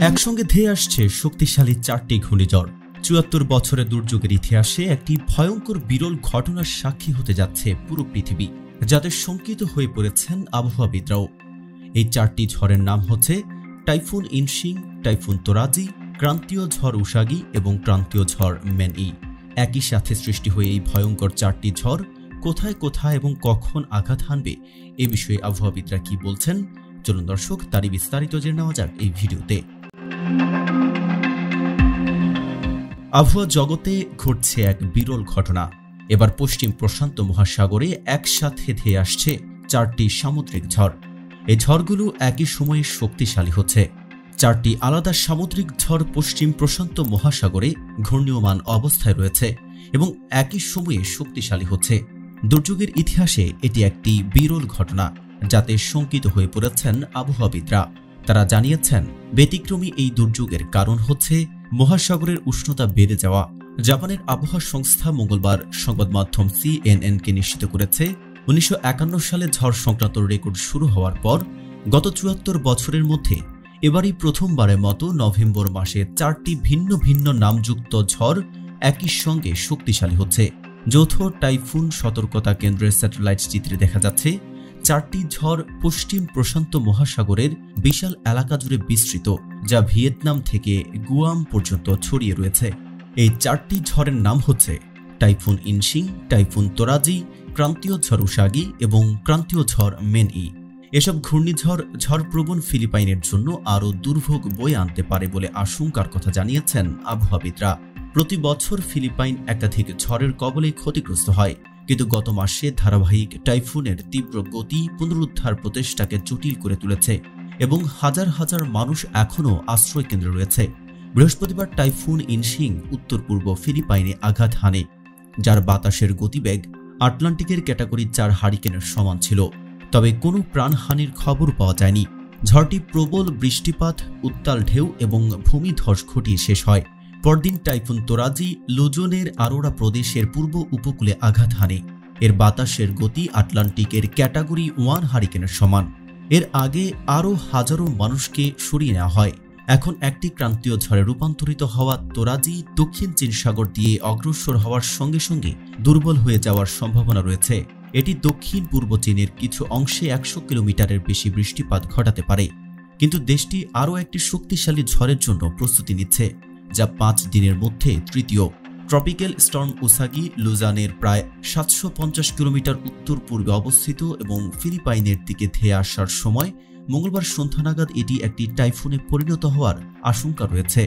একসঙ্গে ধেয়ে আসছে শক্তিশালী 4টি ঘূর্ণিঝড়। ৭৪ বছরের দুর্যোগের ইতিহাসে একটি ভয়ঙ্কর বিরল ঘটনার সাক্ষী হতে যাচ্ছে পুরো পৃথিবী, যাদের শঙ্কিত হয়ে পড়েছেন আবহাওয়াবিদরাও। এই 4টি ঝড়ের নাম হচ্ছে টাইফুন ইনশিং, টাইফুন তোরাজি, ক্রান্তীয় ঝড় উসাগি এবং ক্রান্তীয় ঝড় মেনই। একই সাথে সৃষ্টি হয়ে এই ভয়ঙ্কর 4টি ঝড় কোথায় কোথায় এবং কখন আঘাত হানবে এ বিষয়ে আবহাওয়াবিদরা কি বলছেন, চলুন দর্শক তারই বিস্তারিত জেনে নেওয়া যাক এই ভিডিওতে। আবহাওয়া জগতে ঘটছে এক বিরল ঘটনা। এবার পশ্চিম প্রশান্ত মহাসাগরে একসাথে ধেয়ে আসছে 4টি সামুদ্রিক ঝড়। এই ঝড়গুলো একই সময়ে শক্তিশালী হচ্ছে। 4টি আলাদা সামুদ্রিক ঝড় পশ্চিম প্রশান্ত মহাসাগরে ঘূর্ণীয়মান অবস্থায় রয়েছে এবং একই সময়ে শক্তিশালী হচ্ছে। দুর্যোগের ইতিহাসে এটি একটি বিরল ঘটনা, যাতে শঙ্কিত হয়ে পড়েছেন আবহাওয়াবিদরা। তারা জানিয়েছেন, ব্যতিক্রমী এই দুর্যোগের কারণ হচ্ছে মহাসাগরের উষ্ণতা বেড়ে যাওয়া। জাপানের আবহাওয়া সংস্থা মঙ্গলবার সংবাদ মাধ্যম CNN-কে নিশ্চিত করেছে, 1951 সালে ঝড় সংক্রান্ত রেকর্ড শুরু হওয়ার পর গত ৭৪ বছরের মধ্যে এবারই প্রথমবারের মতো নভেম্বর মাসে 4টি ভিন্ন ভিন্ন নামযুক্ত ঝড় একই সঙ্গে শক্তিশালী হচ্ছে। যৌথ টাইফুন সতর্কতা কেন্দ্রের স্যাটেলাইট চিত্রে দেখা যাচ্ছে 4টি ঝড় পশ্চিম প্রশান্ত মহাসাগরের বিশাল এলাকা জুড়ে বিস্তৃত, যা ভিয়েতনাম থেকে গুয়াম পর্যন্ত ছড়িয়ে রয়েছে। এই 4টি ঝড়ের নাম হচ্ছে টাইফুন ইনশিং, টাইফুন তোরাজি, ক্রান্তীয় ঝড় উসাগি এবং ক্রান্তীয় ঝড় মেনই। এসব ঘূর্ণিঝড় ঝড়প্রবণ ফিলিপাইনের জন্য আরও দুর্ভোগ বয়ে আনতে পারে বলে আশঙ্কার কথা জানিয়েছেন আবহাওয়াবিদরা। প্রতি বছর ফিলিপাইন একাধিক ঝড়ের কবলে ক্ষতিগ্রস্ত হয়, কিন্তু গত মাসে ধারাবাহিক টাইফুনের তীব্র গতি পুনরুদ্ধার প্রচেষ্টাকে জটিল করে তুলেছে এবং হাজার হাজার মানুষ এখনও আশ্রয় কেন্দ্রে রয়েছে। বৃহস্পতিবার টাইফুন ইনশিং উত্তর পূর্ব ফিলিপাইনে আঘাত হানে, যার বাতাসের গতিবেগ আটলান্টিকের ক্যাটাগরি 4 হারিকেনের সমান ছিল। তবে কোনো প্রাণহানির খবর পাওয়া যায়নি। ঝড়টি প্রবল বৃষ্টিপাত, উত্তাল ঢেউ এবং ভূমিধস ঘটিয়ে শেষ হয়। পরদিন টাইফুন তোরাজি লুজনের আরোরা প্রদেশের পূর্ব উপকূলে আঘাত হানে। এর বাতাসের গতি আটলান্টিকের ক্যাটাগরি 1 হারিকেনের সমান। এর আগে আরও হাজারো মানুষকে সরিয়ে নেওয়া হয়। এখন একটি ক্রান্তীয় ঝড়ে রূপান্তরিত হওয়া তোরাজি দক্ষিণ চীন সাগর দিয়ে অগ্রসর হওয়ার সঙ্গে সঙ্গে দুর্বল হয়ে যাওয়ার সম্ভাবনা রয়েছে। এটি দক্ষিণ পূর্ব চীনের কিছু অংশে 100 কিলোমিটারের বেশি বৃষ্টিপাত ঘটাতে পারে। কিন্তু দেশটি আরও একটি শক্তিশালী ঝড়ের জন্য প্রস্তুতি নিচ্ছে, যা 5 দিনের মধ্যে তৃতীয়। ট্রপিক্যাল স্টর্ম উসাগি লুজানের প্রায় 750 কিলোমিটার উত্তর পূর্বে অবস্থিত এবং ফিলিপাইনের দিকে ধেয়ে আসার সময় মঙ্গলবার সন্ধ্যা নাগাদ এটি একটি টাইফুনে পরিণত হওয়ার আশঙ্কা রয়েছে।